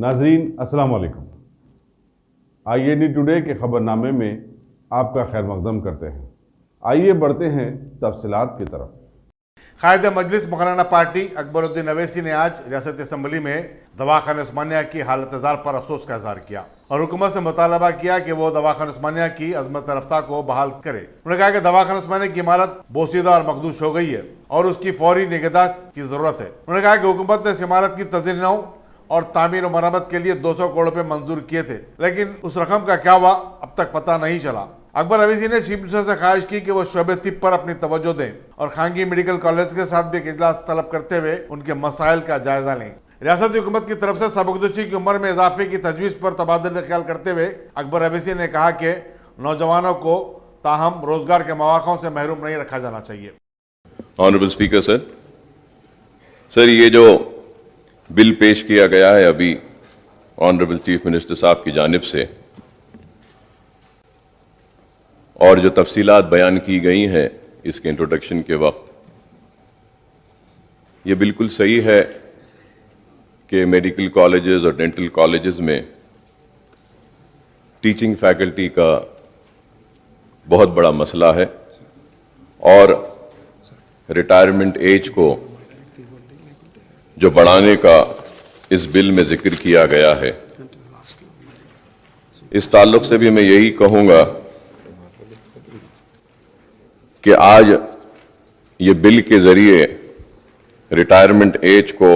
नाजरीन अस्सलाम वालेकुम। IAD टुडे के खबरनामे में आपका खैर मकदम करते हैं। आइए बढ़ते हैं तफसीलात की तरफ। कायदे मजलिस मुकर्ररा पार्टी अकबरुद्दीन अवैसी ने आज रियासत असम्बली में दवाखाना उस्मानिया की हालत जार पर अफसोस का इजहार किया और हुकूमत से मुतालबा किया कि वो दवाखाना उस्मानिया की अजमत रफ्ता को बहाल करे। उन्होंने कहा कि दवाखाना उस्मानिया की इमारत बोसीदा और मखदूश हो गई है और उसकी फौरी निगहदाश्त की जरूरत है। उन्होंने कहा कि हुकूमत ने इस इमारत की तज़ीर नौ और तामीर और मरम्मत के लिए 200 करोड़ रुपए मंजूर किए थे, लेकिन उस रकम का क्या हुआ अब तक पता नहीं चला। अकबर अवैसी ने चीफ मिनिस्टर से ख्वाहिश की कि वो शोबे तिब पर अपनी तवज्जो दें और खानगी मेडिकल कॉलेज के साथ भी एक इजलास तलब करते हुए उनके मसाइल का जायजा लें। रियासती हुकूमत की तरफ से सबकदोशी की उम्र में इजाफे की तजवीज़ पर तबादला ख्याल करते हुए अकबर अवैसी ने कहा कि नौजवानों को ताहम रोजगार के मौक़ों से महरूम नहीं रखा जाना चाहिए। ऑनरेबल स्पीकर सर, ये जो बिल पेश किया गया है अभी ऑनरेबल चीफ मिनिस्टर साहब की जानिब से और जो तफसीलात बयान की गई हैं इसके इंट्रोडक्शन के वक्त, ये बिल्कुल सही है कि मेडिकल कॉलेजेस और डेंटल कॉलेजेस में टीचिंग फैकल्टी का बहुत बड़ा मसला है और रिटायरमेंट एज को जो बढ़ाने का इस बिल में जिक्र किया गया है, इस ताल्लुक से भी मैं यही कहूंगा कि आज ये बिल के जरिए रिटायरमेंट एज को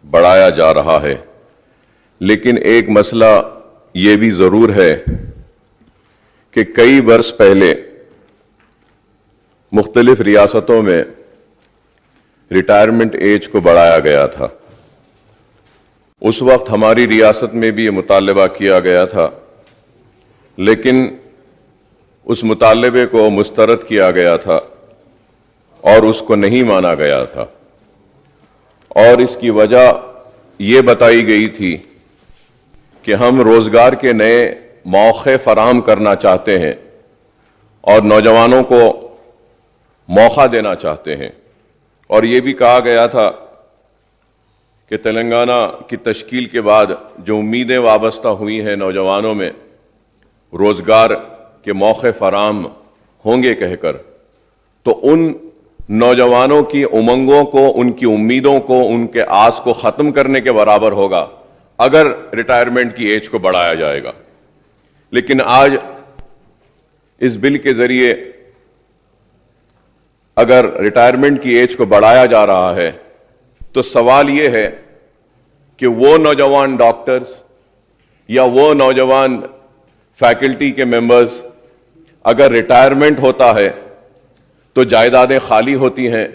बढ़ाया जा रहा है, लेकिन एक मसला ये भी जरूर है कि कई वर्ष पहले मुख्तलिफ रियासतों में रिटायरमेंट एज को बढ़ाया गया था। उस वक्त हमारी रियासत में भी ये मुतालबा किया गया था, लेकिन उस मुतालबे को मुस्तरद किया गया था और उसको नहीं माना गया था और इसकी वजह ये बताई गई थी कि हम रोजगार के नए मौके फराहम करना चाहते हैं और नौजवानों को मौका देना चाहते हैं। और ये भी कहा गया था कि तेलंगाना की तश्कील के बाद जो उम्मीदें वाबस्ता हुई हैं नौजवानों में रोजगार के मौके फराहम होंगे कहकर, तो उन नौजवानों की उमंगों को, उनकी उम्मीदों को, उनके आस को ख़त्म करने के बराबर होगा अगर रिटायरमेंट की एज को बढ़ाया जाएगा। लेकिन आज इस बिल के जरिए अगर रिटायरमेंट की एज को बढ़ाया जा रहा है तो सवाल यह है कि वो नौजवान डॉक्टर्स या वो नौजवान फैकल्टी के मेंबर्स अगर रिटायरमेंट होता है तो जायदादें खाली होती हैं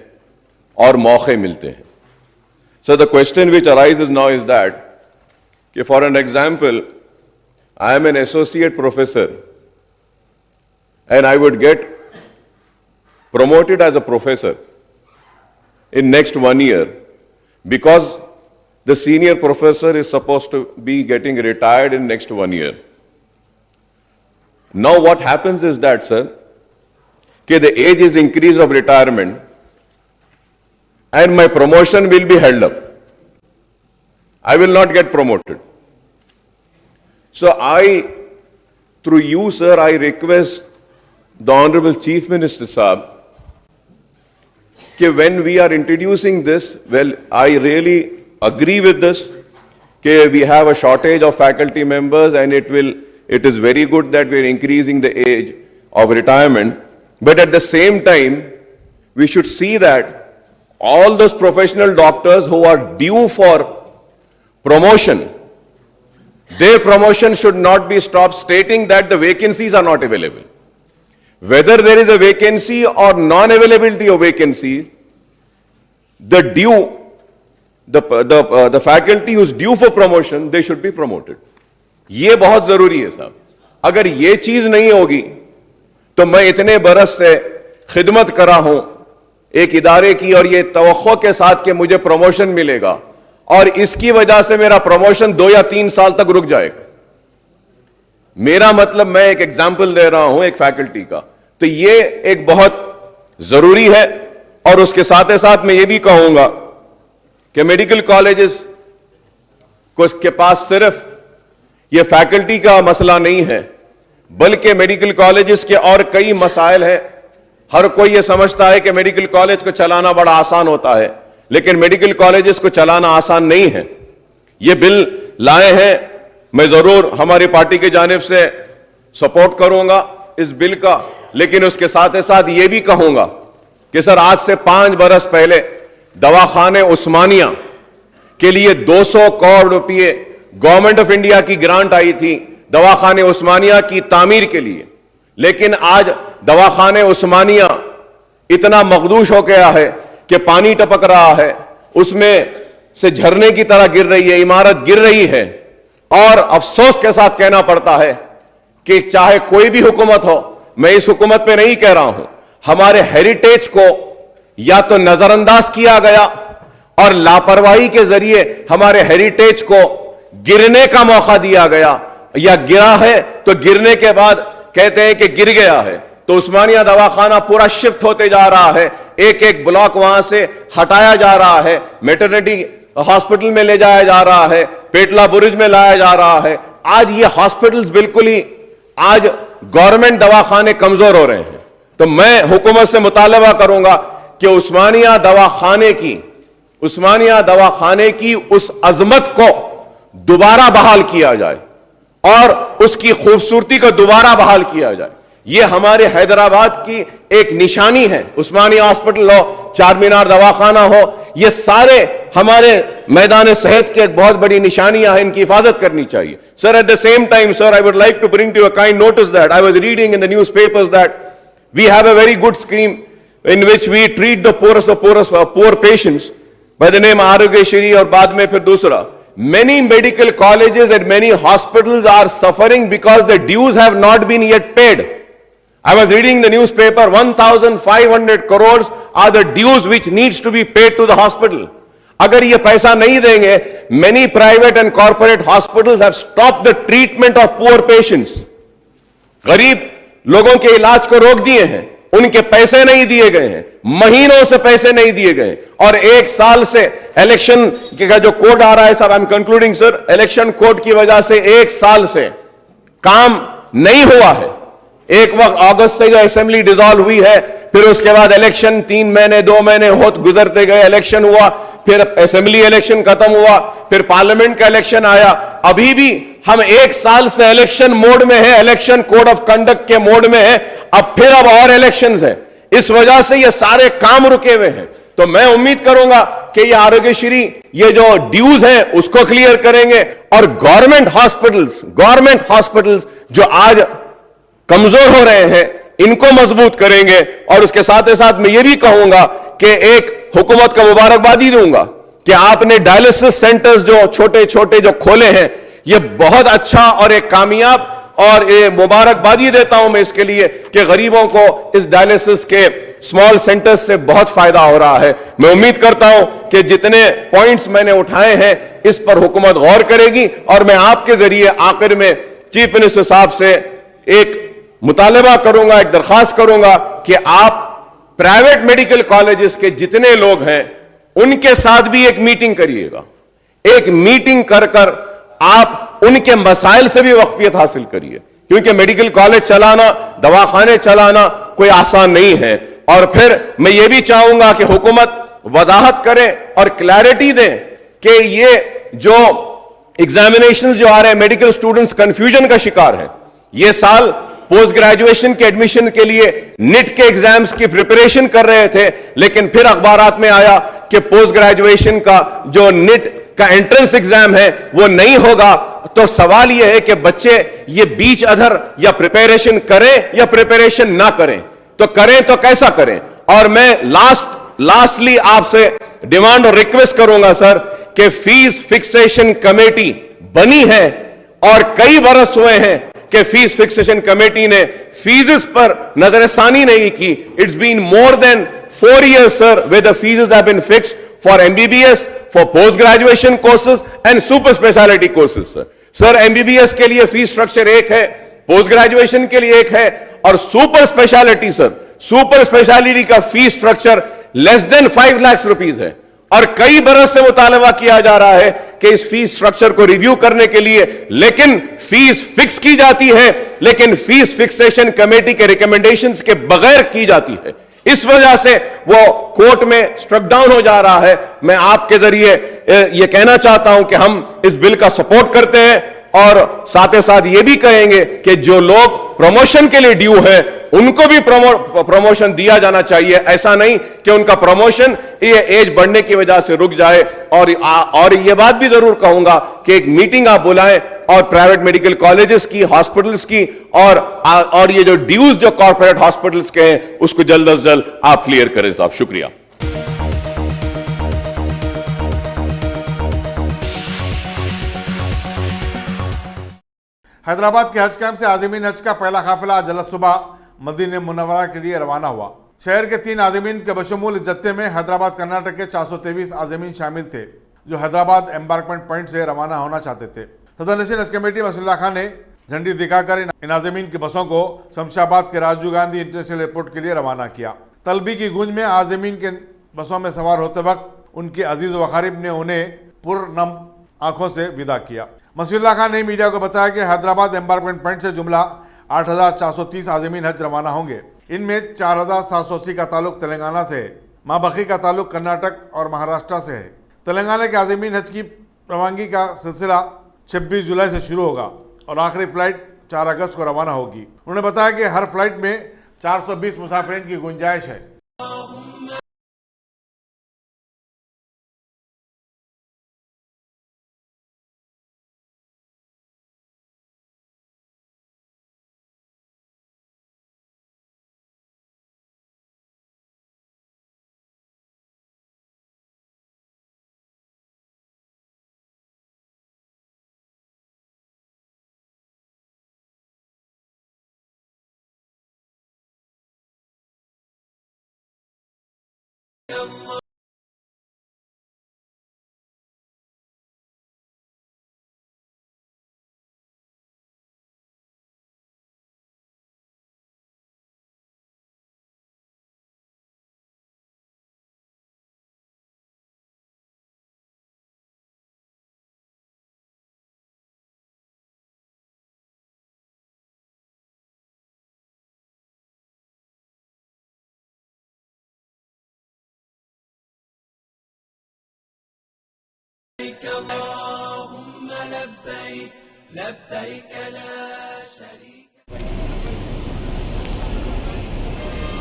और मौके मिलते हैं। So the question which arises now is that कि for an example I am an associate professor and I would get promoted as a professor in next 1 year because the senior professor is supposed to be getting retired in next 1 year. Now what happens is that, sir, the age is increase of retirement and my promotion will be held up. I will not get promoted. So through you, sir, I request the Honorable Chief Minister Saab, when we are introducing this, well, I really agree with this, we have a shortage of faculty members and it is very good that we are increasing the age of retirement. But at the same time, we should see that all those professional doctors who are due for promotion, their promotion should not be stopped stating that the vacancies are not available. Whether there is a vacancy or non-availability of vacancy, the faculty who is due for promotion, they should be promoted. ये बहुत जरूरी है साहब। अगर ये चीज नहीं होगी तो मैं इतने बरस से खिदमत करा हूं एक इदारे की और ये तवक्को के साथ कि मुझे प्रमोशन मिलेगा और इसकी वजह से मेरा प्रमोशन 2 या 3 साल तक रुक जाएगा। मेरा मतलब, मैं एक एग्जाम्पल दे रहा हूं एक फैकल्टी का, तो ये एक बहुत जरूरी है। और उसके साथ ही साथ मैं ये भी कहूंगा कि मेडिकल कॉलेजेस के पास सिर्फ यह फैकल्टी का मसला नहीं है, बल्कि मेडिकल कॉलेजेस के और कई मसाइल हैं। हर कोई यह समझता है कि मेडिकल कॉलेज को चलाना बड़ा आसान होता है, लेकिन मेडिकल कॉलेजेस को चलाना आसान नहीं है। यह बिल लाए हैं, मैं जरूर हमारी पार्टी की जानिब से सपोर्ट करूंगा इस बिल का, लेकिन उसके साथ ही साथ यह भी कहूंगा कि सर, आज से 5 बरस पहले दवाखाने उस्मानिया के लिए 200 करोड़ रुपए गवर्नमेंट ऑफ इंडिया की ग्रांट आई थी दवाखाने उस्मानिया की तामीर के लिए, लेकिन आज दवाखाने उस्मानिया इतना मखदूश हो गया है कि पानी टपक रहा है, उसमें से झरने की तरह गिर रही है, इमारत गिर रही है। और अफसोस के साथ कहना पड़ता है कि चाहे कोई भी हुकूमत हो, मैं इस हुकूमत पे नहीं कह रहा हूं, हमारे हेरिटेज को या तो नजरअंदाज किया गया और लापरवाही के जरिए हमारे हेरिटेज को गिरने का मौका दिया गया, या गिरा है तो गिरने के बाद कहते हैं कि गिर गया है। तो उस्मानिया दवाखाना पूरा शिफ्ट होते जा रहा है, एक एक ब्लॉक वहां से हटाया जा रहा है, मैटरनिटी हॉस्पिटल में ले जाया जा रहा है, पेटला बुरुज में लाया जा रहा है। आज ये हॉस्पिटल्स बिल्कुल ही आज गवर्नमेंट दवाखाने कमजोर हो रहे हैं। तो मैं हुकूमत से मुतालबा करूंगा कि उस्मानिया दवाखाने की उस अजमत को दोबारा बहाल किया जाए और उसकी खूबसूरती को दोबारा बहाल किया जाए। यह हमारे हैदराबाद की एक निशानी है। उस्मानिया हॉस्पिटल हो, चार मीनार दवाखाना हो, ये सारे हमारे मैदान सेहत की एक बहुत बड़ी निशानियां हैं, इनकी हिफाजत करनी चाहिए। Sir, at the same time sir, I would like to bring to a kind notice that I was reading in the newspapers that we have a very good scheme in which we treat the poor patients by the name Aarogyashree और बाद में फिर दूसरा। Many medical colleges and many hospitals are suffering because the dues have not been yet paid. I was reading the newspaper, 1,500 crores are the dues which needs to be paid to the hospital. अगर ये पैसा नहीं देंगे, many private and corporate hospitals have stopped the treatment of poor patients. गरीब लोगों के इलाज को रोक दिए हैं, उनके पैसे नहीं दिए गए हैं, महीनों से पैसे नहीं दिए गए, और 1 साल से इलेक्शन का जो कोड आ रहा है, साहब I am concluding sir, election code की वजह से 1 साल से काम नहीं हुआ है। एक वक्त अगस्त से जो असेंबली डिसॉल्व हुई है, फिर उसके बाद इलेक्शन 3 महीने 2 महीने होत गुजरते गए, इलेक्शन हुआ, फिर असेंबली इलेक्शन खत्म हुआ, फिर पार्लियामेंट का इलेक्शन आया। अभी भी हम 1 साल से इलेक्शन मोड में है, इलेक्शन कोड ऑफ कंडक्ट के मोड में है, अब और इलेक्शंस है। इस वजह से ये सारे काम रुके हुए हैं। तो मैं उम्मीद करूंगा कि ये आरोग्यश्री, ये जो ड्यूज हैं उसको क्लियर करेंगे, और गवर्नमेंट हॉस्पिटल्स जो आज कमजोर हो रहे हैं, इनको मजबूत करेंगे। और उसके साथ ही साथ मैं ये भी कहूंगा कि एक हुकूमत को मुबारकबादी दूंगा कि आपने डायलिसिस सेंटर्स जो छोटे छोटे जो खोले हैं, ये बहुत अच्छा और एक कामयाब, और ये मुबारकबादी देता हूं मैं इसके लिए कि गरीबों को इस डायलिसिस के स्मॉल सेंटर्स से बहुत फायदा हो रहा है। मैं उम्मीद करता हूं कि जितने पॉइंट्स मैंने उठाए हैं इस पर हुकूमत गौर करेगी, और मैं आपके जरिए आखिर में चीफ मिनिस्टर साहब से एक मुतालबा करूंगा, एक दरखास्त करूंगा कि आप प्राइवेट मेडिकल कॉलेजेस के जितने लोग हैं उनके साथ भी एक मीटिंग करिएगा। एक मीटिंग कर कर आप उनके मसाइल से भी वक्फियत हासिल करिए, क्योंकि मेडिकल कॉलेज चलाना, दवाखाने चलाना कोई आसान नहीं है। और फिर मैं ये भी चाहूंगा कि हुकूमत वजाहत करे और क्लैरिटी दे कि ये जो एग्जामिनेशंस जो आ रहे हैं, मेडिकल स्टूडेंट्स कंफ्यूजन का शिकार है। ये साल पोस्ट ग्रेजुएशन के एडमिशन के लिए नीट के एग्जाम्स की प्रिपरेशन कर रहे थे, लेकिन फिर अखबारात में आया कि पोस्ट ग्रेजुएशन का जो नीट का एंट्रेंस एग्जाम है वो नहीं होगा। तो सवाल यह है कि बच्चे ये बीच अधर या प्रिपरेशन करें या प्रिपरेशन ना करें, तो करें तो कैसा करें। और मैं लास्टली आपसे डिमांड और रिक्वेस्ट करूंगा सर कि फीस फिक्सेशन कमेटी बनी है, और कई बरस हुए हैं कि फीस फिक्सेशन कमेटी ने फीस पर नजरसानी नहीं की। It's been more than 4 years sir where the fees have been fixed for MBBS, for post graduation courses and super specialty courses sir. Sir MBBS के लिए फीस स्ट्रक्चर एक है, post graduation के लिए एक है, और super speciality sir, super speciality का fees structure less than 5 lakh rupees है। और कई बरस से मुतालबा किया जा रहा है कि इस फीस स्ट्रक्चर को रिव्यू करने के लिए, लेकिन फीस फिक्स की जाती है, लेकिन फीस फिक्सेशन कमेटी के रिकमेंडेशंस के बगैर की जाती है। इस वजह से वो कोर्ट में स्ट्रक डाउन हो जा रहा है। मैं आपके जरिए ये कहना चाहता हूं कि हम इस बिल का सपोर्ट करते हैं और साथ ही साथ ये भी कहेंगे कि जो लोग प्रमोशन के लिए ड्यू हैं उनको भी प्रमोशन दिया जाना चाहिए। ऐसा नहीं कि उनका प्रमोशन ये एज बढ़ने की वजह से रुक जाए। और ये बात भी जरूर कहूंगा कि एक मीटिंग आप बुलाएं और प्राइवेट मेडिकल कॉलेजेस की, हॉस्पिटल्स की और ये जो ड्यूज जो कॉर्पोरेट हॉस्पिटल्स के हैं उसको जल्द से जल्द आप क्लियर करें साहब। शुक्रिया। हैदराबाद के हज कैंप से आज़मीन हज का पहला काफिला आज जल्द सुबह मदीना मुनव्वरा के लिए रवाना हुआ। शहर के 3 आज़मीन के बशमूल इस जत्थे में हैदराबाद कर्नाटक के 423 आज़मीन शामिल थे जो हैदराबाद एम्बार्कमेंट पॉइंट से रवाना होना चाहते थे। सदर-ए-नशीन हज कमेटी मसूलुल्लाह खान ने झंडी दिखाकर इन आज़मीन की बसों को शमशाबाद के राजीव गांधी इंटरनेशनल एयरपोर्ट के लिए रवाना किया। तलबी की गूंज में आज़मीन के बसों में सवार होते वक्त उनके अजीज व अकारिब ने उन्हें पुरनम आंखों से विदा किया। मसूलुल्लाह खान ने मीडिया को बताया कि हैदराबाद एम्बार्कमेंट पॉइंट से जुमला 8,430 आज़मीन हज रवाना होंगे। इनमें 4,780 का ताल्लुक तेलंगाना से है, माबकी का ताल्लुक कर्नाटक और महाराष्ट्र से है। तेलंगाना के आज़मीन हज की रवानगी का सिलसिला 26 जुलाई से शुरू होगा और आखिरी फ्लाइट 4 अगस्त को रवाना होगी। उन्होंने बताया कि हर फ्लाइट में 420 मुसाफिरीन की गुंजाइश है।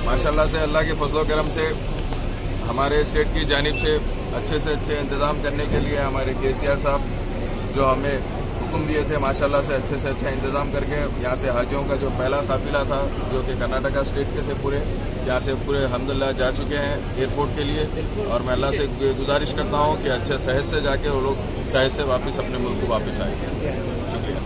माशाल्लाह से अल्लाह के फजल करम से हमारे स्टेट की जानिब से अच्छे इंतज़ाम करने के लिए हमारे केसीआर साहब जो हमें हुक्म दिए थे, माशाल्लाह से अच्छा इंतज़ाम करके यहाँ से हाजियों का जो पहला काफिला था जो कि कर्नाटका स्टेट के थे पूरे, यहाँ से पूरे अल्हम्दुलिल्लाह जा चुके हैं एयरपोर्ट के लिए। और मैं अल्लाह से गुजारिश करता हूँ कि अच्छे सेहत से जाके वो लोग सेहत से वापस अपने मुल्क को वापस आए। शुक्रिया।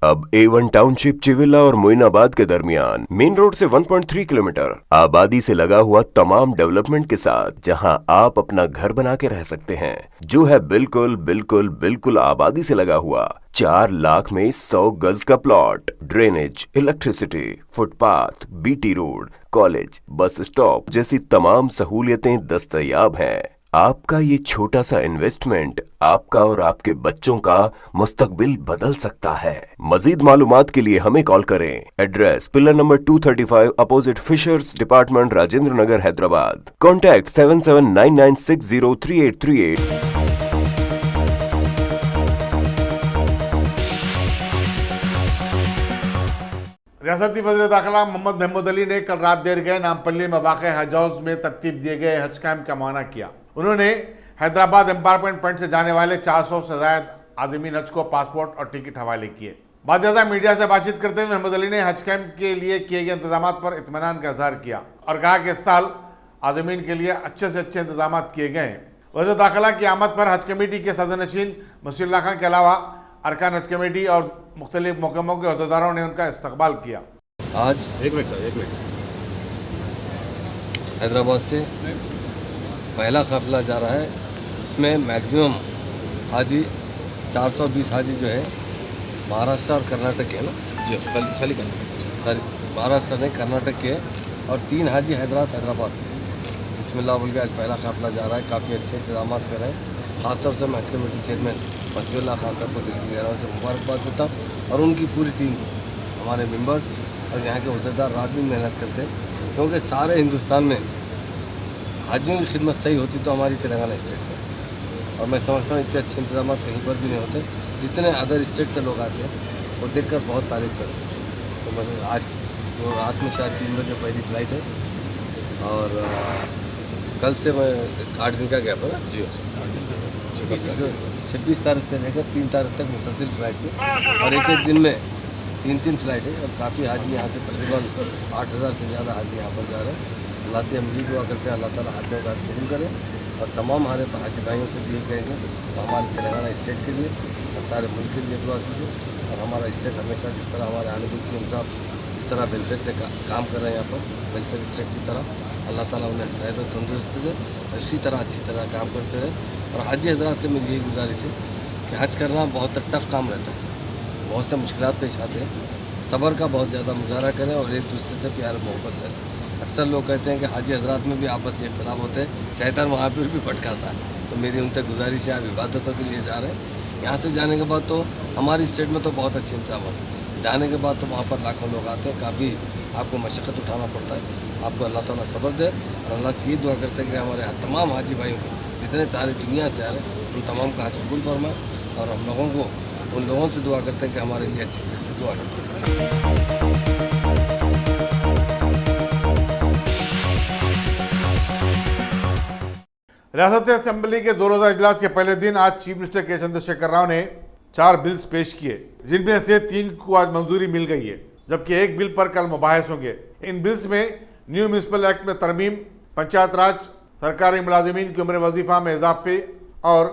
अब A1 टाउनशिप चिविला और मोइनाबाद के दरमियान मेन रोड से 1.3 किलोमीटर आबादी से लगा हुआ तमाम डेवलपमेंट के साथ जहां आप अपना घर बना के रह सकते हैं, जो है बिल्कुल आबादी से लगा हुआ। 4 लाख में 100 गज का plot, drainage, electricity, footpath, BT road, college, bus stop जैसी तमाम सहूलियतें दस्तयाब हैं। आपका ये छोटा सा इन्वेस्टमेंट आपका और आपके बच्चों का मुस्तकबिल बदल सकता है। मजीद मालूमात के लिए हमें कॉल करें। Address pillar number 235 opposite fishers department, Rajendra Nagar, Hyderabad. Contact 7799603838। रियासती वज़ीर दाखिला मोहम्मद महमूद अली ने कल रात देर गए नामपल्ली में वाक़ हज हाउस में तरतीब दिए गए हज कैंप का मुआयना किया। उन्होंने हैदराबाद एम्पावरमेंट पॉइंट से जाने वाले 400 से ज़ायद आज़मीन हज को पासपोर्ट और टिकट हवाले किए। बाद मीडिया से बातचीत करते हुए महमूद अली ने हज कैंप के लिए किए गए इंतजाम पर इत्मीनान का इज़हार किया और कहा कि इस साल आज़मीन के लिए अच्छे से अच्छे इंतजाम किए गए हैं। वज़ीर दाखिला की आमद पर हज कमेटी के सदर-ए-नशीन मसूलुल्लाह खान के अलावा अरकान हज कमेटी और मुख्तलिफ महकमों के अहदेदारों ने उनका इस्तकबाल किया। आज एक मिनट हैदराबाद से पहला काफिला जा रहा है, इसमें मैक्सिमम हाजी 420 हाजी जो है महाराष्ट्र और कर्नाटक के है ना जी, खाली महाराष्ट्र नहीं कर्नाटक के और 3 हाजी हैदराबाद के। बिस्मिल्लाह बोल के आज पहला काफिला जा रहा है। काफ़ी अच्छे इंतजाम कर रहे हैं। खासतौर से मैं हज कमेटी चेयरमैन वसीउल्लाह खान साहब को दिल्ली से मुबारकबाद देता हूँ और उनकी पूरी टीम को, हमारे मेंबर्स और यहाँ के अहदेदार रात दिन मेहनत करते हैं, क्योंकि सारे हिंदुस्तान में हाजियों की खिदमत सही होती तो हमारी तेलंगाना स्टेट में, और मैं समझता हूँ इतने अच्छे इंतजाम कहीं पर भी नहीं होते। जितने अदर स्टेट से लोग आते हैं वो देखकर बहुत तारीफ़ करते हैं। तो मैं आज जो रात में शायद 3 बजे पहली फ़्लाइट है और कल से मैं 8 दिन का गैप है जी 26 तारीख से लेकर 3 तारीख तक मुसलसिल फ़्लाइट से, और एक दिन में 3 फ़्लाइट है। और काफ़ी हाजी यहाँ से तकरीबन 8000 से ज़्यादा हाजी यहाँ पर जा रहे हैं। अल्लाह से हम ये दुआ करते हैं अल्लाह ताला हाजियों का हज कबूल करें, और तमाम हमारे हाजी भाइयों से भी यही कहेंगे हमारे तेलंगाना स्टेट के लिए और सारे मुल्क के लिए दुआ कीजिए। और हमारा स्टेट हमेशा जिस तरह हमारे आनंद सीएम साहब जिस तरह वेलफेयर से काम कर रहे हैं यहाँ पर वेलफेयर स्टेट की तरह, अल्लाह ताला उन्हें सेहत और तंदुरुस्ती दे, इसी तरह अच्छी तरह काम करते रहे। और हाजी हजरात से मेरी यही गुजारिश है कि हज करना बहुत टफ काम रहता है, बहुत से मुश्किलात पेश आते हैं, सब्र का बहुत ज़्यादा मुजाहरा करें और एक दूसरे से प्यार मोहब्बत से रहें। अक्सर लोग कहते हैं कि हाजी हजरात में भी आपस में इख्तलाफ होते हैं, शैतान वहाँ पर भी भटकाता है। तो मेरी उनसे गुजारिश है, आप इबादतों के लिए जा रहे हैं, यहाँ से जाने के बाद तो हमारी स्टेट में तो बहुत अच्छे इंतजाम है, जाने के बाद तो वहाँ पर लाखों लोग आते हैं, काफ़ी आपको मशक्क़त उठाना पड़ता है। आपको अल्लाह ताला सब्र दे, और अल्लाह से ये दुआ करते हैं कि हमारे यहाँ तमाम हाजी भाइयों को जितने सारी दुनिया से आ रहे हैं उन तमाम का हज कबूल फरमाए, और हम लोगों को उन लोगों से दुआ करते हैं कि हमारे लिए अच्छी से अच्छी दुआ करते हैं। रियासती असेंबली के 2 रोज़ा इजलास के पहले दिन आज चीफ मिनिस्टर के चंद्रशेखर राव ने 4 बिल्स पेश किए, जिनमें से 3 को आज मंजूरी मिल गई है, जबकि 1 बिल पर कल मुबाहिस होंगे। इन बिल्स में न्यू म्यूनिसिपल एक्ट में तरमीम, पंचायत राज, सरकारी मुलाजिमीन की उम्र वजीफा में इजाफे और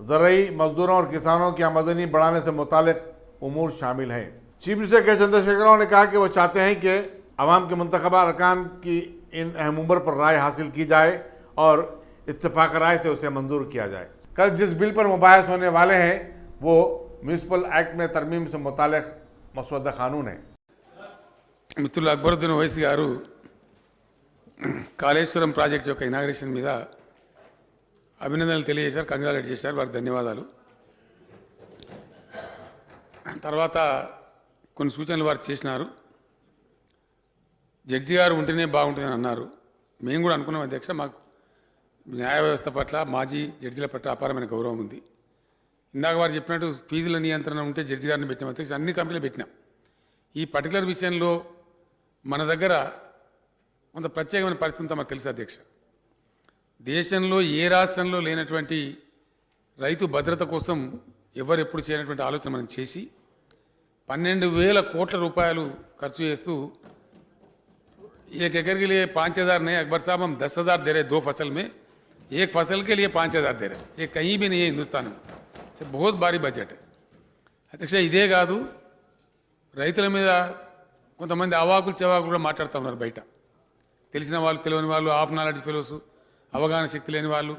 ज़रई मजदूरों और किसानों की आमदनी बढ़ाने से मुतालिक उमूर शामिल हैं। चीफ मिनिस्टर के चंद्रशेखर राव ने कहा कि वो चाहते हैं कि अवाम के मुंतखबा अरकान की इन अहम उम्र पर राय हासिल की जाए और इत्तेफाक राय से उसे मंजूर किया जाए। कल जिस बिल पर मुबाहिस होने वाले हैं वो म्यूनिसिपल एक्ट में तरमीम से मुतालिक मसौदा कानून है। మిత్రులు అక్బరుద్దీన్ ఓవైసీ గారు కాళేశ్వరం ప్రాజెక్ట్ యొక్క ఇనాగ్రేషన్ మీద అభినందనలు తెలియజేశారు, కంగ్రాచులేట్ చేశారు, వారికి ధన్యవాదాలు. తర్వాత కొన్ని సూచనలు వారు చేసినారు. జడ్జి గారు ఉంటేనే బాగుంటుందని అన్నారు. మేము కూడా అనుకున్నాం అధ్యక్ష, మాకు న్యాయ వ్యవస్థ పట్ల మాజీ జడ్జిల పట్ల అపారమైన గౌరవం ఉంది. ఇందాక వారు చెప్పినట్టు ఫీజుల నియంత్రణ ఉంటే జడ్జి గారిని పెట్టినాం అధ్యక్ష, అన్ని కంపెనీలు పెట్టినాం. ఈ పర్టికులర్ విషయంలో మన దగ్గర కొంత ప్రత్యేకమైన పరిస్థితి ఉందో మనకు తెలుసు అధ్యక్ష. దేశంలో ఏ రాష్ట్రంలో లేనటువంటి రైతు భద్రత కోసం ఎవరు ఎప్పుడు చేయనటువంటి ఆలోచన మనం చేసి 12,000 కోట్ల రూపాయలు ఖర్చు చేస్తూ एक एकड़ के लिए 5,000 नहीं, अकबर साहब हम 10,000 दे रहे 2 फसल में, एक फसल के लिए 5,000 दे रहे. ये कहीं भी नहीं है हिंदुस्तान में. से बहुत भारी बजट है అధ్యక్ష. ఇదే కాదు, రైతుల మీద కొంతమంది అవాకులు చెవాకులు కూడా మాట్లాడుతూ ఉన్నారు బయట. తెలిసిన వాళ్ళు, తెలియని వాళ్ళు, హాఫ్ నాలెడ్జ్ ఫెలోస్, అవగాహన శక్తి లేని వాళ్ళు.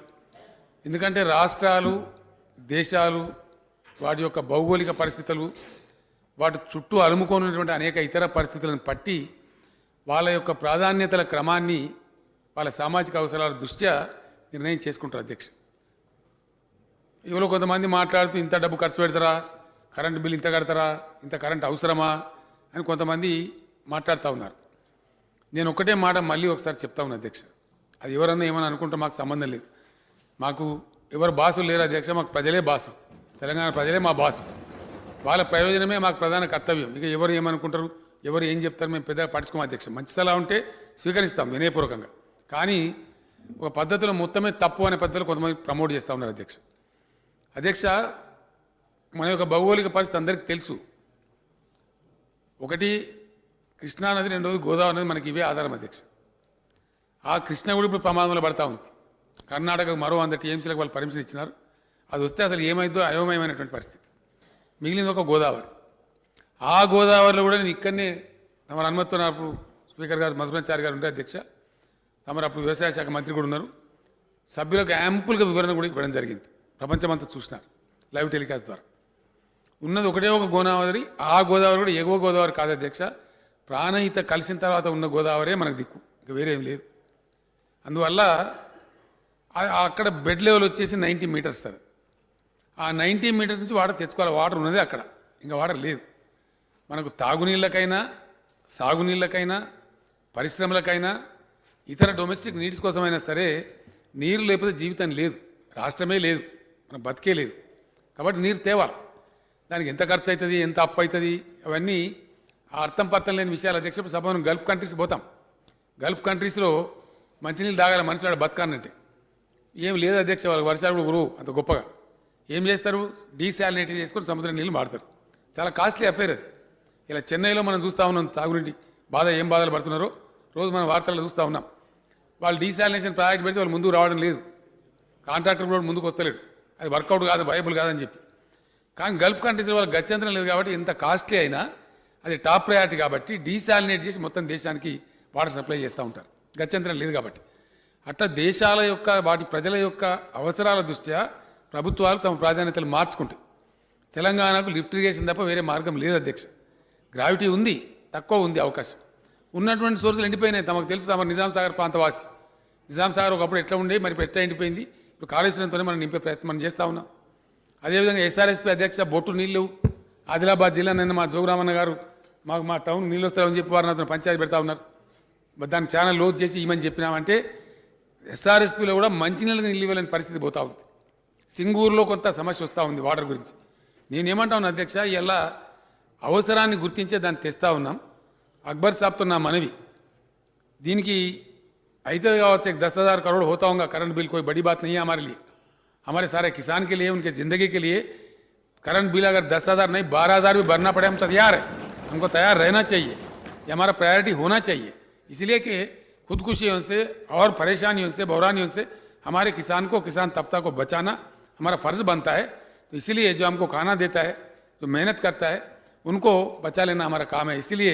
ఎందుకంటే రాష్ట్రాలు, దేశాలు, వాటి యొక్క భౌగోళిక పరిస్థితులు, వాటి చుట్టూ అలుముకొన్నటువంటి అనేక ఇతర పరిస్థితులను పట్టి వాళ్ళ యొక్క ప్రాధాన్యతల క్రమాన్ని వాళ్ళ సామాజిక అవసరాల దృష్ట్యా నిర్ణయం చేసుకుంటారు అధ్యక్ష. ఇవాళ కొంతమంది మాట్లాడుతూ ఇంత డబ్బు ఖర్చు పెడతారా, కరెంటు బిల్ ఇంత కడతారా, ఇంత కరెంట్ అవసరమా అని కొంతమంది మాట్లాడుతూ ఉన్నారు. నేను ఒకటే మాట మళ్ళీ ఒకసారి చెప్తా ఉన్నా అధ్యక్ష, అది ఎవరన్నా ఏమని అనుకుంటే మాకు సంబంధం లేదు. మాకు ఎవరు బాసులు లేరు అధ్యక్ష, మాకు ప్రజలే బాసు, తెలంగాణ ప్రజలే మా బాసు. వాళ్ళ ప్రయోజనమే మాకు ప్రధాన కర్తవ్యం. ఇక ఎవరు ఏమనుకుంటారు, ఎవరు ఏం చెప్తారు మేము పెద్దగా పట్టించుకోము అధ్యక్ష. మంచి సలహా ఉంటే స్వీకరిస్తాం వినయపూర్వకంగా, కానీ ఒక పద్ధతిలో మొత్తమే తప్పు అనే పద్ధతిలో కొంతమంది ప్రమోట్ చేస్తూ ఉన్నారు అధ్యక్ష. అధ్యక్ష, మన యొక్క భౌగోళిక పరిస్థితి అందరికీ తెలుసు. ఒకటి కృష్ణానది, రెండోది గోదావరి నది, మనకి ఇవే ఆధారం అధ్యక్ష. ఆ కృష్ణ కూడా ఇప్పుడు ప్రమాదంలో పడతా ఉంది. కర్ణాటకకు మరో 100 టీఎంసీలకు వాళ్ళు పర్మిషన్ ఇచ్చినారు. అది వస్తే అసలు ఏమైందో అయోమయమైనటువంటి పరిస్థితి. మిగిలింది ఒక గోదావరి. ఆ గోదావరిలో కూడా నేను ఇక్కడనే తమ అనుమతితో అప్పుడు స్పీకర్ గారు మధురాచారి గారు ఉంటే అధ్యక్ష, తమరు అప్పుడు వ్యవసాయ శాఖ మంత్రి కూడా ఉన్నారు, సభ్యులకు యాంపుల్గా వివరణ కూడా ఇవ్వడం జరిగింది. ప్రపంచమంతా చూసినారు లైవ్ టెలికాస్ట్ ద్వారా. ఉన్నది ఒకటే ఒక గోదావరి. ఆ గోదావరి కూడా ఎగువ గోదావరి కాదు అధ్యక్ష, ప్రాణహిత కలిసిన తర్వాత ఉన్న గోదావరే మనకు దిక్కు, ఇంకా వేరే ఏం లేదు. అందువల్ల అక్కడ బెడ్ లెవెల్ వచ్చేసి 90 మీటర్స్ సార్. ఆ 90 మీటర్స్ నుంచి వాటర్ తెచ్చుకోవాలి. వాటర్ ఉన్నది అక్కడ, ఇంకా వాటర్ లేదు. మనకు తాగునీళ్ళకైనా, సాగునీళ్ళకైనా, పరిశ్రమలకైనా, ఇతర డొమెస్టిక్ నీడ్స్ కోసమైనా సరే నీరు లేకపోతే జీవితం లేదు, రాష్ట్రమే లేదు, మన బతికే లేదు. కాబట్టి నీరు తేవాలి. దానికి ఎంత ఖర్చు అవుతుంది, ఎంత అప్పు అవుతుంది, అవన్నీ అర్థం పర్థం లేని విషయాలు. అధ్యక్ష సభను గల్ఫ్ కంట్రీస్ పోతాం. గల్ఫ్ కంట్రీస్లో మంచినీళ్ళు తాగాలి మనుషులు బతకానంటే ఏం లేదు అధ్యక్ష. వాళ్ళకి వర్షాలు కూడా గురువు అంత గొప్పగా ఏం చేస్తారు, డీశాలినేట్ చేసుకొని సముద్రం నీళ్ళు వాడతారు. చాలా కాస్ట్లీ అఫేర్ అది. ఇలా చెన్నైలో మనం చూస్తూ ఉన్నాం తాగునీటి బాధ, ఏం బాధలు పడుతున్నారో రోజు మనం వార్తల్లో చూస్తూ ఉన్నాం. వాళ్ళు డీశాలినేషన్ ప్రాజెక్ట్ పెడితే వాళ్ళు ముందుకు రావడం లేదు, కాంట్రాక్టర్ కూడా ముందుకు వస్తలేడు. అది వర్కౌట్ కాదు, వైబుల్ కాదని చెప్పి. కానీ గల్ఫ్ కంట్రీస్లో వాళ్ళకి గత్యంతరం లేదు కాబట్టి ఎంత కాస్ట్లీ అయినా అది టాప్ ప్రయారిటీ కాబట్టి డీశాలినేట్ చేసి మొత్తం దేశానికి వాటర్ సప్లై చేస్తూ ఉంటారు, గత్యంతరం లేదు కాబట్టి. అట్లా దేశాల యొక్క వాటి ప్రజల యొక్క అవసరాల దృష్ట్యా ప్రభుత్వాలు తమ ప్రాధాన్యతలు మార్చుకుంటాయి. తెలంగాణకు లిఫ్ట్ ఇరిగేషన్ తప్ప వేరే మార్గం లేదు అధ్యక్ష. గ్రావిటీ ఉంది, తక్కువ ఉంది అవకాశం. ఉన్నటువంటి సోర్సులు ఎండిపోయినాయి. తమకు తెలుసు, తమ నిజాం సాగర్ ప్రాంతవాసి. నిజాం సాగర్ ఒకప్పుడు ఎట్లా ఉండే, మరి ఇప్పుడు ఎట్లా ఎండిపోయింది. ఇప్పుడు కాళేశ్వరంతోనే మనం నింపే ప్రయత్నం మనం చేస్తూ ఉన్నాం. అదేవిధంగా ఎస్ఆర్ఎస్పీ అధ్యక్ష బొట్టు నీళ్లు ఆదిలాబాద్ జిల్లా నిన్న మా జోగురామన్న గారు మా టౌన్ నీళ్ళు వస్తారని చెప్పి వారు నాతో పంచాయతీ పెడతా ఉన్నారు. దాన్ని చాలా లోతు చేసి ఇమని చెప్పినామంటే ఎస్ఆర్ఎస్పీలో కూడా మంచినీళ్ళకి నీళ్ళు ఇవ్వలేని పరిస్థితి పోతూ ఉంది. సింగూరులో కొంత సమస్య వస్తూ ఉంది వాటర్ గురించి. నేనేమంటాను అధ్యక్ష, ఇలా అవసరాన్ని గుర్తించే దాన్ని తెస్తూ ఉన్నాం. అక్బర్ సాబ్తో నా మనవి, దీనికి అయితే కావచ్చు 10,000 करोड़ होता होगा करंट बिल, कोई बड़ी बात नहीं है हमारे लिए. हमारे सारे किसान के लिए, उनके ज़िंदगी के लिए करंट बिल अगर 10,000 नहीं 12,000 भी भरना पड़े हम तैयार है. हमको तैयार रहना चाहिए, ये हमारा प्रायोरिटी होना चाहिए. इसलिए कि खुदकुशियों से और परेशानियों से, बहरानियों से हमारे किसान को, किसान तबका को बचाना हमारा फ़र्ज़ बनता है. तो इसलिए जो हमको खाना देता है, जो मेहनत करता है, उनको बचा लेना हमारा काम है. इसलिए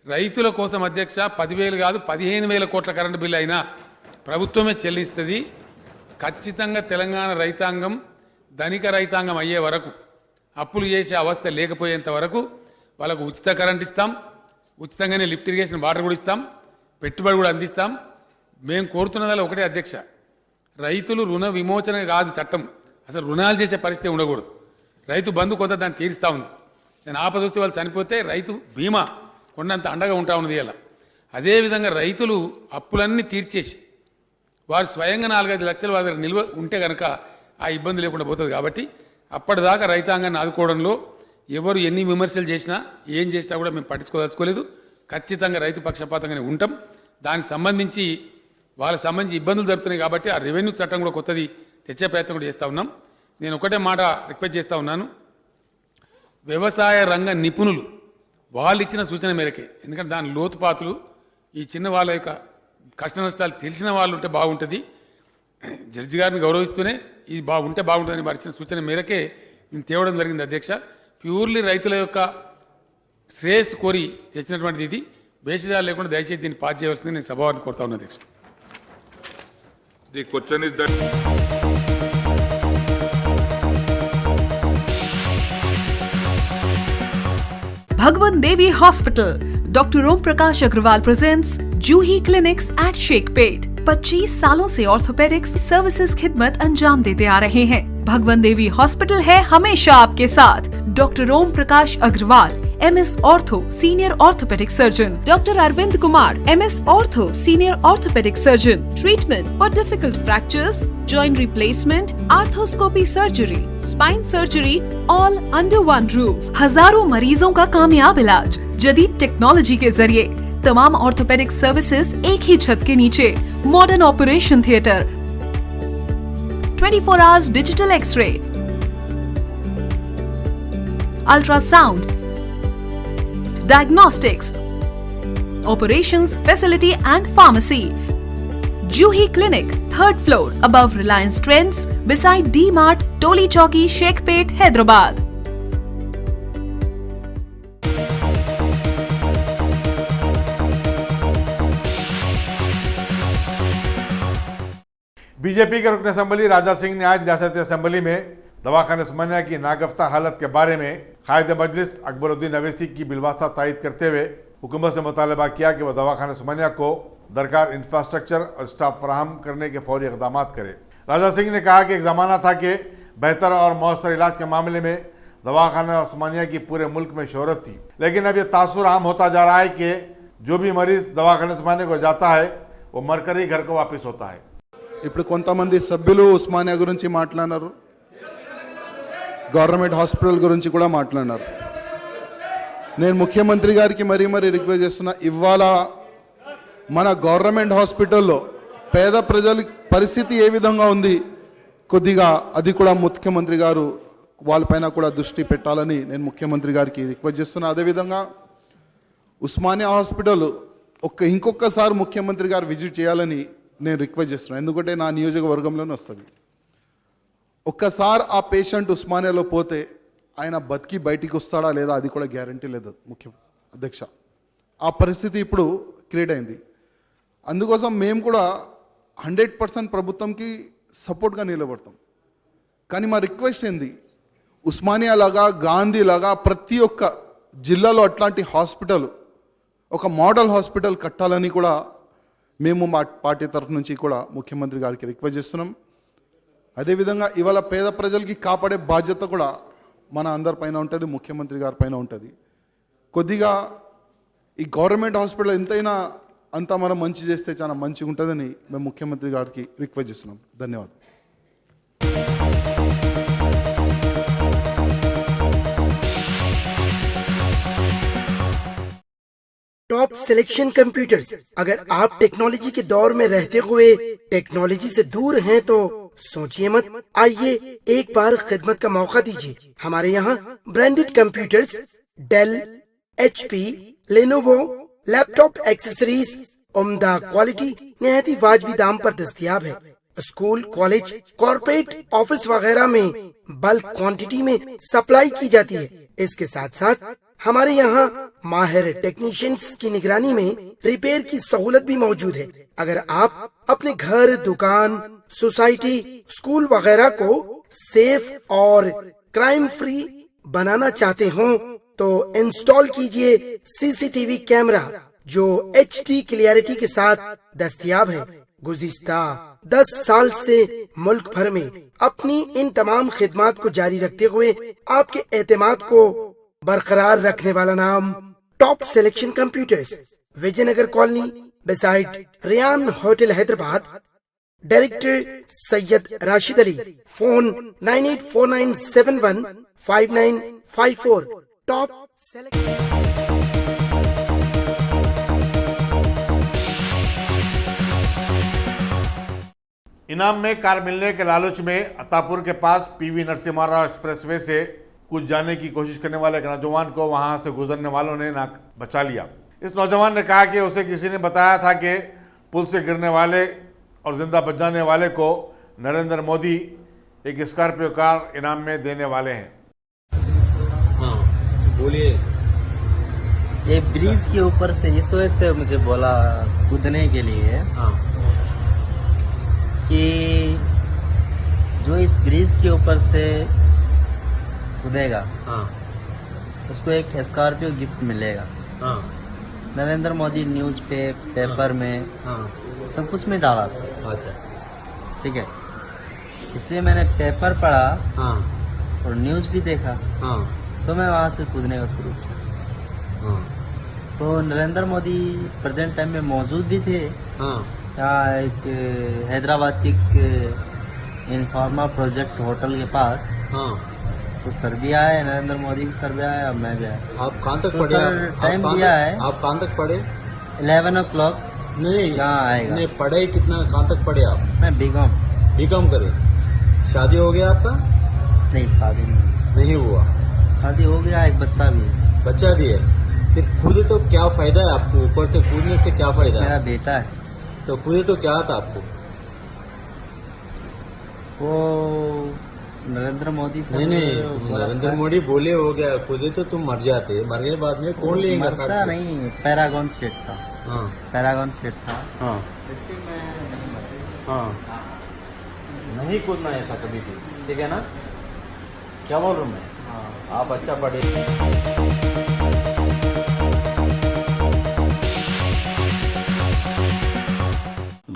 రైతుల కోసం అధ్యక్ష 10,000 కాదు 15,000 కోట్ల కరెంటు బిల్లు అయినా ప్రభుత్వమే చెల్లిస్తుంది. ఖచ్చితంగా తెలంగాణ రైతాంగం ధనిక రైతాంగం అయ్యే వరకు, అప్పులు చేసే అవస్థ లేకపోయేంత వరకు వాళ్ళకు ఉచిత కరెంట్ ఇస్తాం, ఉచితంగానే లిఫ్ట్ ఇరిగేషన్ వాటర్ కూడా ఇస్తాం, పెట్టుబడి కూడా అందిస్తాం. మేము కోరుతున్నదాలో ఒకటే అధ్యక్ష, రైతులు రుణ విమోచన కాదు చట్టం, అసలు రుణాలు చేసే పరిస్థితి ఉండకూడదు. రైతు బంధు కొంత దాన్ని తీరుస్తూ ఉంది. నేను ఆపద వస్తే వాళ్ళు చనిపోతే రైతు బీమా కొండంత అండగా ఉంటా ఉన్నది. ఇలా అదేవిధంగా రైతులు అప్పులన్నీ తీర్చేసి వారు స్వయంగా 4-5 లక్షలు వారి దగ్గర నిల్వ ఉంటే కనుక ఆ ఇబ్బంది లేకుండా పోతుంది. కాబట్టి అప్పటిదాకా రైతాంగాన్ని ఆదుకోవడంలో ఎవరు ఎన్ని విమర్శలు చేసినా ఏం చేసినా కూడా మేము పట్టించుకోదలుచుకోలేదు. ఖచ్చితంగా రైతు పక్షపాతంగానే ఉంటాం. దానికి సంబంధించి వాళ్ళకి సంబంధించి ఇబ్బందులు జరుగుతున్నాయి కాబట్టి ఆ రెవెన్యూ చట్టం కూడా కొత్తది తెచ్చే ప్రయత్నం కూడా చేస్తూ ఉన్నాం. నేను ఒకటే మాట రిక్వెస్ట్ చేస్తూ ఉన్నాను, వ్యవసాయ రంగ నిపుణులు వాళ్ళు ఇచ్చిన సూచన మేరకే, ఎందుకంటే దాని లోతుపాతులు ఈ చిన్న వాళ్ళ యొక్క కష్ట నష్టాలు తెలిసిన వాళ్ళు ఉంటే బాగుంటుంది. జడ్జి గారిని గౌరవిస్తూనే ఇది బాగుంటే బాగుంటుందని వారు ఇచ్చిన సూచన మేరకే నేను తేవడం జరిగింది అధ్యక్ష. ప్యూర్లీ రైతుల యొక్క శ్రేయస్సు కోరి తెచ్చినటువంటిది ఇది. భేషజాలు లేకుండా దయచేసి దీన్ని పాస్ చేయవలసింది నేను సభావారిని కోరుతా ఉన్నాను అధ్యక్ష. The question is that Bhagwan Devi Hospital, Dr. Om Prakash Agrawal presents Juhi Clinics at Sheikhpet. 25 सालों से ऑर्थोपेडिक्स सर्विसेज खिदमत अंजाम देते आ रहे हैं. भगवान देवी हॉस्पिटल है हमेशा आपके साथ. Doctor Om Prakash Agarwal, MS ortho senior orthopaedic surgeon. Doctor Arvind Kumar, MS ortho senior orthopaedic surgeon. Treatment for difficult fractures, joint replacement, arthroscopy surgery, spine surgery, all under one roof. हजारों मरीजों का कामयाब इलाज जदीद टेक्नोलॉजी के जरिए. तमाम ऑर्थोपेडिक सर्विसेज एक ही छत के नीचे. Modern operation theatre, 24 hours digital x-ray, ultrasound, diagnostics, operations facility and pharmacy. Juhi Clinic, 3rd floor, above Reliance Trends, beside D-Mart, Toli Chowki, Sheikhpet, Hyderabad. BJP के रुकन असम्बली राजा सिंह ने आज रियासती असम्बली में दवाखाना उस्मानिया की नागफ्ता हालत के बारे में कायदे मजलिस अकबरुद्दीन अवैसी की बिलवास्ता तायद करते हुए हुकूमत से मुतालबा किया कि वह दवाखाना उस्मानिया को दरकार इंफ्रास्ट्रक्चर और स्टाफ फराहम करने के फौरी इक़दाम करे। राजा सिंह ने कहा कि एक ज़माना था कि बेहतर और मौसर इलाज के मामले में दवाखाना उस्मानिया की पूरे मुल्क में शोहरत थी, लेकिन अब यह तासुर आम होता जा रहा है कि जो भी मरीज दवाखाना उस्मानिया को जाता है वो मरकर ही घर को वापस होता है। ఇప్పుడు కొంతమంది సభ్యులు ఉస్మానియా గురించి మాట్లాడారు, గవర్నమెంట్ హాస్పిటల్ గురించి కూడా మాట్లాడారు. నేను ముఖ్యమంత్రి గారికి మరీ రిక్వెస్ట్ చేస్తున్నా, ఇవాళ మన గవర్నమెంట్ హాస్పిటల్లో పేద ప్రజల పరిస్థితి ఏ విధంగా ఉంది, కొద్దిగా అది కూడా ముఖ్యమంత్రి గారు వాళ్ళపైన కూడా దృష్టి పెట్టాలని నేను ముఖ్యమంత్రి గారికి రిక్వెస్ట్ చేస్తున్నా. అదేవిధంగా ఉస్మానియా హాస్పిటల్ ఇంకొకసారి ముఖ్యమంత్రి గారు విజిట్ చేయాలని నేను రిక్వెస్ట్ చేస్తున్నాను. ఎందుకంటే నా నియోజకవర్గంలోనే వస్తుంది. ఒక్కసారి ఆ పేషెంట్ ఉస్మానియాలో పోతే ఆయన బతికి బయటికి వస్తాడా లేదా అది కూడా గ్యారంటీ లేదు ముఖ్య అధ్యక్ష. ఆ పరిస్థితి ఇప్పుడు క్రియేట్ అయింది. అందుకోసం మేము కూడా 100% ప్రభుత్వంకి సపోర్ట్గా నిలబడతాం. కానీ మా రిక్వెస్ట్ ఏంది, ఉస్మానియా లాగా గాంధీ లాగా ప్రతి ఒక్క జిల్లాలో అట్లాంటి హాస్పిటల్, ఒక మోడల్ హాస్పిటల్ కట్టాలని కూడా మేము మా పార్టీ తరఫు నుంచి కూడా ముఖ్యమంత్రి గారికి రిక్వెస్ట్ చేస్తున్నాం. అదేవిధంగా ఇవాళ పేద ప్రజలకి కాపాడే బాధ్యత కూడా మన అందరిపైన ఉంటుంది, ముఖ్యమంత్రి గారి పైన ఉంటుంది. కొద్దిగా ఈ గవర్నమెంట్ హాస్పిటల్ ఎంతైనా అంతా మనం మంచి చేస్తే చాలా మంచిగా ఉంటుందని మేము ముఖ్యమంత్రి గారికి రిక్వెస్ట్ చేస్తున్నాం. ధన్యవాదాలు. Top selection computers. अगर आप टेक्नोलॉजी के दौर में रहते हुए टेक्नोलॉजी से दूर हैं तो सोचिए मत, आइए एक बार खिदमत का मौका दीजिए। हमारे यहाँ branded computers Dell, HP, Lenovo, laptop accessories उम्दा क्वालिटी निहायत ही वाजबी दाम पर दस्तयाब है। स्कूल, कॉलेज, कॉर्पोरेट, ऑफिस वगैरह में बल्क क्वांटिटी में सप्लाई की जाती है। इसके साथ साथ हमारे यहाँ माहिर टेक्नीशियंस की निगरानी में रिपेयर की सहूलत भी मौजूद है। अगर आप अपने घर, दुकान, सोसाइटी, स्कूल वगैरह को सेफ और क्राइम फ्री बनाना चाहते हो तो इंस्टॉल कीजिए CCTV कैमरा जो HD क्लियरिटी के साथ दस्तयाब है। गुज़िश्ता 10 साल से मुल्क भर में अपनी इन तमाम खिदमात को जारी रखते हुए आपके एतमाद को बरकरार रखने वाला नाम top selection computers, Vijayanagar colony beside Riyan hotel Hyderabad. Director Syed Rashid Ali. Phone 9849715954। Top इनाम में कार मिलने के लालच में अतापुर के पास PV नरसिम्हा राव एक्सप्रेसवे से कुछ जाने की कोशिश करने वाले एक नौजवान को वहां से गुजरने वालों ने बचा लिया। इस नौजवान ने कहा कि उसे किसी ने बताया था कि पुल से गिरने वाले और जिंदा बच जाने वाले को नरेंद्र मोदी एक स्कॉर्पियो कार इनाम में देने वाले हैं। हाँ बोलिए। ये ब्रिज के ऊपर से इस वजह से मुझे बोला कूदने के लिए। हाँ कि जो इस ब्रिज के ऊपर से कूदेगा हाँ उसको एक स्कॉर्पियो गिफ्ट मिलेगा। हाँ नरेंद्र मोदी न्यूज़ पे पेपर में हाँ सब कुछ में डाला था। अच्छा ठीक है, इसलिए मैंने पेपर पढ़ा हाँ और न्यूज़ भी देखा हाँ तो मैं वहाँ से कूदने का शुरू किया। हाँ तो नरेंद्र मोदी प्रेजेंट टाइम में मौजूद भी थे। हाँ यहाँ एक हैदराबाद की इन्फॉर्मा प्रोजेक्ट होटल के पास। हाँ तो सर भी आए, नरेंद्र मोदी भी सर भी आए, अब मैं भी आया। आप कहाँ तक तो पढ़े? टाइम दिया है। आप कहाँ तक पढ़े? 11 o'clock नहीं कहाँ आएगा? नहीं पढ़ाई कितना कहाँ तक पढ़े आप? मैं बीकॉम करे। शादी हो गया आपका? नहीं, शादी नहीं हुआ। शादी हो गया, एक बच्चा भी है। बच्चा भी है। फिर कूदे तो क्या फायदा है आपको? ऊपर से कूदने से क्या फायदा है? मेरा बेटा है। तो कूदे तो क्या था आपको? वो नरेंद्र मोदी नहीं नरेंद्र मोदी बोले हो गया, कूदे तो तुम मर जाते। मरने के बाद में कौन लेगा? मरता नहीं, पैरागॉन स्टेट था। हाँ पैरागॉन स्टेट था। हाँ इसलिए मैं नहीं मरता। हाँ नहीं कूदना ऐसा कभी भी, ठीक है ना? क्या बोल रहा हूँ मैं? हाँ आप अच्छा पढ़े।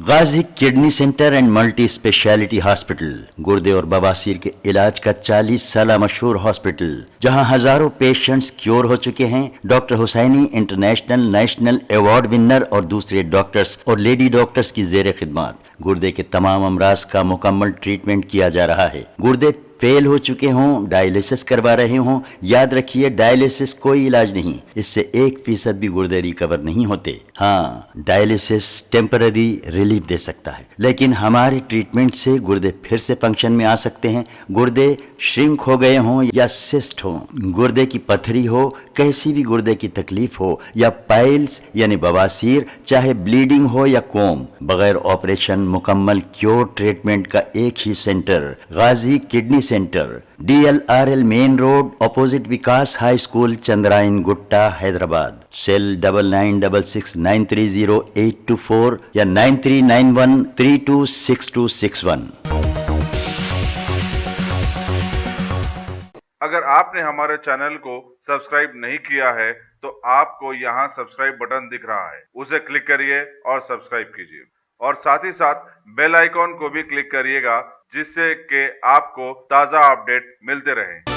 Ghazi kidney centre and multi speciality hospital, गुर्दे और बवासीर के इलाज का 40 साल मशहूर हॉस्पिटल, जहां हजारों पेशेंट्स क्योर हो चुके हैं। Doctor Hussaini international national award winner और दूसरे डॉक्टर्स और लेडी डॉक्टर्स की जेर खिदमत गुर्दे के तमाम अमराज का मुकम्मल ट्रीटमेंट किया जा रहा है। गुर्दे फेल हो चुके हों, डायलिसिस करवा रहे हों, याद रखिए डायलिसिस कोई इलाज नहीं, इससे 1% भी गुर्दे रिकवर नहीं होते। हाँ, डायलिसिस टेम्पररी रिलीफ दे सकता है, लेकिन हमारे ट्रीटमेंट से गुर्दे फिर से फंक्शन में आ सकते हैं। गुर्दे श्रिंक हो गए हों या सिस्ट हो, गुर्दे की पथरी हो, कैसी भी गुर्दे की तकलीफ हो या पाइल्स यानी बवासीर, चाहे ब्लीडिंग हो या कोम, बगैर ऑपरेशन मुकम्मल क्योर ट्रीटमेंट का एक ही centre, Ghazi kidney centre, DLRL main road, opposite Vikas high school, Chandrayangutta, Hyderabad. Cell 9966930824 या 9391326261। अगर आपने हमारे चैनल को सब्सक्राइब नहीं किया है तो आपको यहाँ सब्सक्राइब बटन दिख रहा है, उसे क्लिक करिए और सब्सक्राइब कीजिए और साथ ही साथ बेल आइकॉन को भी क्लिक करिएगा, जिससे कि आपको ताज़ा अपडेट मिलते रहें।